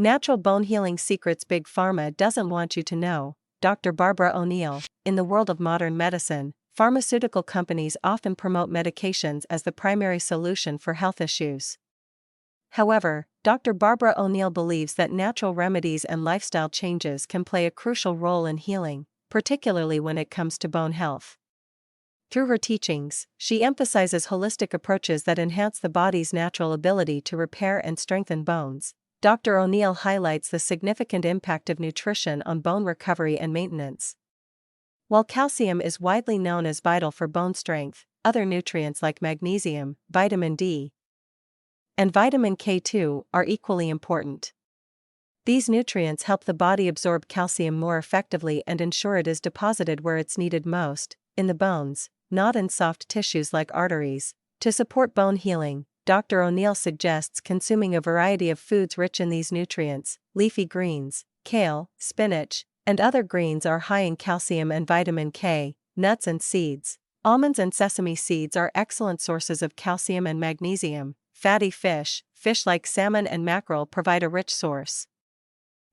Natural bone healing secrets Big Pharma doesn't want you to know. Dr. Barbara O'Neill. In the world of modern medicine, pharmaceutical companies often promote medications as the primary solution for health issues. However, Dr. Barbara O'Neill believes that natural remedies and lifestyle changes can play a crucial role in healing, particularly when it comes to bone health. Through her teachings, she emphasizes holistic approaches that enhance the body's natural ability to repair and strengthen bones. Dr. O'Neill highlights the significant impact of nutrition on bone recovery and maintenance. While calcium is widely known as vital for bone strength, other nutrients like magnesium, vitamin D, and vitamin K2 are equally important. These nutrients help the body absorb calcium more effectively and ensure it is deposited where it's needed most, in the bones, not in soft tissues like arteries. To support bone healing, Dr. O'Neill suggests consuming a variety of foods rich in these nutrients. Leafy greens, kale, spinach, and other greens are high in calcium and vitamin K. Nuts and seeds. Almonds and sesame seeds are excellent sources of calcium and magnesium. Fatty fish like salmon and mackerel provide a rich source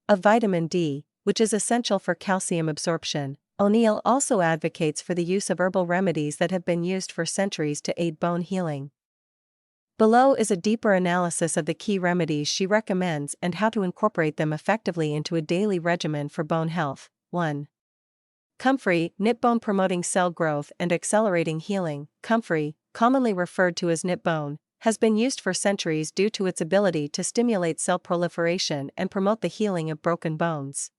of vitamin D, which is essential for calcium absorption. O'Neill also advocates for the use of herbal remedies that have been used for centuries to aid bone healing. Below is a deeper analysis of the key remedies she recommends and how to incorporate them effectively into a daily regimen for bone health. 1. Comfrey, knit bone promoting cell growth and accelerating healing. Comfrey, commonly referred to as knit bone, has been used for centuries due to its ability to stimulate cell proliferation and promote the healing of broken bones.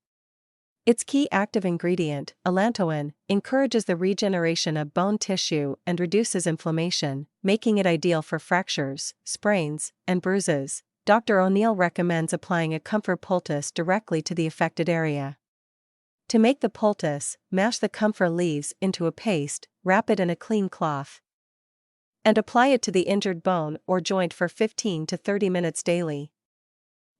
Its key active ingredient, allantoin, encourages the regeneration of bone tissue and reduces inflammation, making it ideal for fractures, sprains, and bruises. Dr. O'Neill recommends applying a comfrey poultice directly to the affected area. To make the poultice, mash the comfrey leaves into a paste, wrap it in a clean cloth, and apply it to the injured bone or joint for 15 to 30 minutes daily.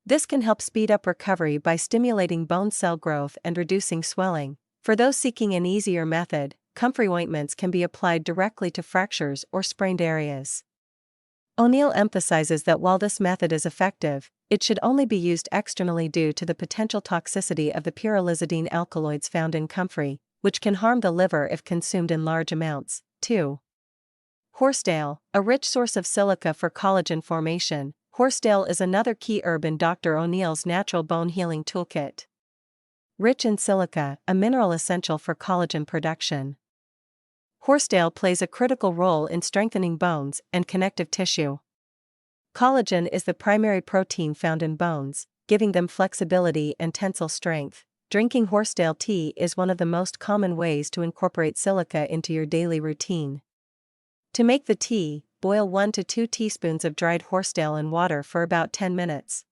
This can help speed up recovery by stimulating bone cell growth and reducing swelling. For those seeking an easier method, comfrey ointments can be applied directly to fractures or sprained areas. O'Neill emphasizes that while this method is effective, it should only be used externally due to the potential toxicity of the pyrrolizidine alkaloids found in comfrey, which can harm the liver if consumed in large amounts. 2. Horsetail, a rich source of silica for collagen formation. Horsetail is another key herb in Dr. O'Neill's natural bone healing toolkit. Rich in silica, a mineral essential for collagen production. Horsetail plays a critical role in strengthening bones and connective tissue. Collagen is the primary protein found in bones, giving them flexibility and tensile strength. Drinking horsetail tea is one of the most common ways to incorporate silica into your daily routine. To make the tea, boil 1 to 2 teaspoons of dried horsetail in water for about 10 minutes.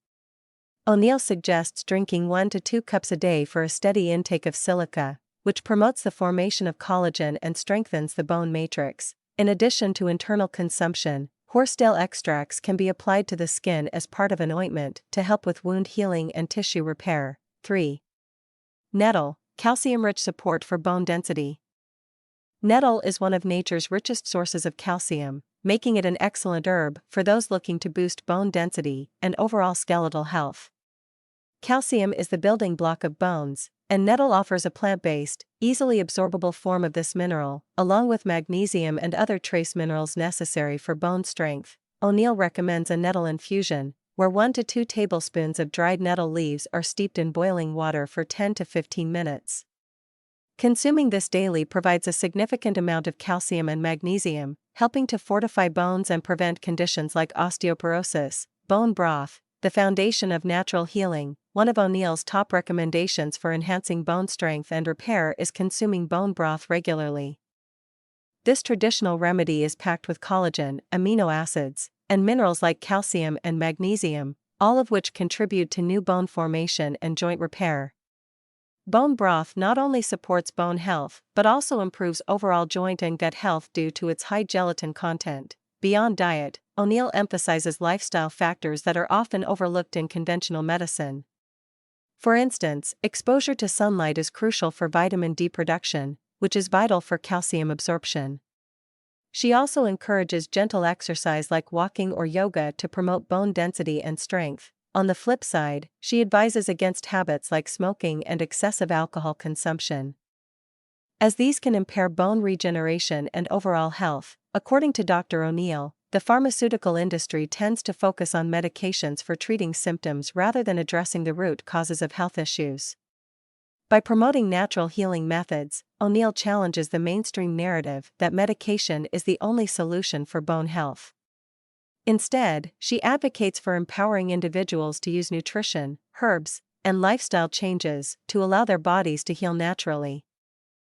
O'Neill suggests drinking 1 to 2 cups a day for a steady intake of silica, which promotes the formation of collagen and strengthens the bone matrix. In addition to internal consumption, horsetail extracts can be applied to the skin as part of an ointment to help with wound healing and tissue repair. 3. Nettle, calcium-rich support for bone density. Nettle is one of nature's richest sources of calcium, making it an excellent herb for those looking to boost bone density and overall skeletal health. Calcium is the building block of bones, and nettle offers a plant-based, easily absorbable form of this mineral, along with magnesium and other trace minerals necessary for bone strength. O'Neill recommends a nettle infusion, where 1 to 2 tablespoons of dried nettle leaves are steeped in boiling water for 10 to 15 minutes. Consuming this daily provides a significant amount of calcium and magnesium, helping to fortify bones and prevent conditions like osteoporosis. Bone broth, the foundation of natural healing. One of O'Neill's top recommendations for enhancing bone strength and repair is consuming bone broth regularly. This traditional remedy is packed with collagen, amino acids, and minerals like calcium and magnesium, all of which contribute to new bone formation and joint repair. Bone broth not only supports bone health but also improves overall joint and gut health due to its high gelatin content. Beyond diet, O'Neill emphasizes lifestyle factors that are often overlooked in conventional medicine. For instance, exposure to sunlight is crucial for vitamin D production, which is vital for calcium absorption. She also encourages gentle exercise like walking or yoga to promote bone density and strength. On the flip side, she advises against habits like smoking and excessive alcohol consumption, as these can impair bone regeneration and overall health. According to Dr. O'Neill, the pharmaceutical industry tends to focus on medications for treating symptoms rather than addressing the root causes of health issues. By promoting natural healing methods, O'Neill challenges the mainstream narrative that medication is the only solution for bone health. Instead, she advocates for empowering individuals to use nutrition, herbs, and lifestyle changes to allow their bodies to heal naturally.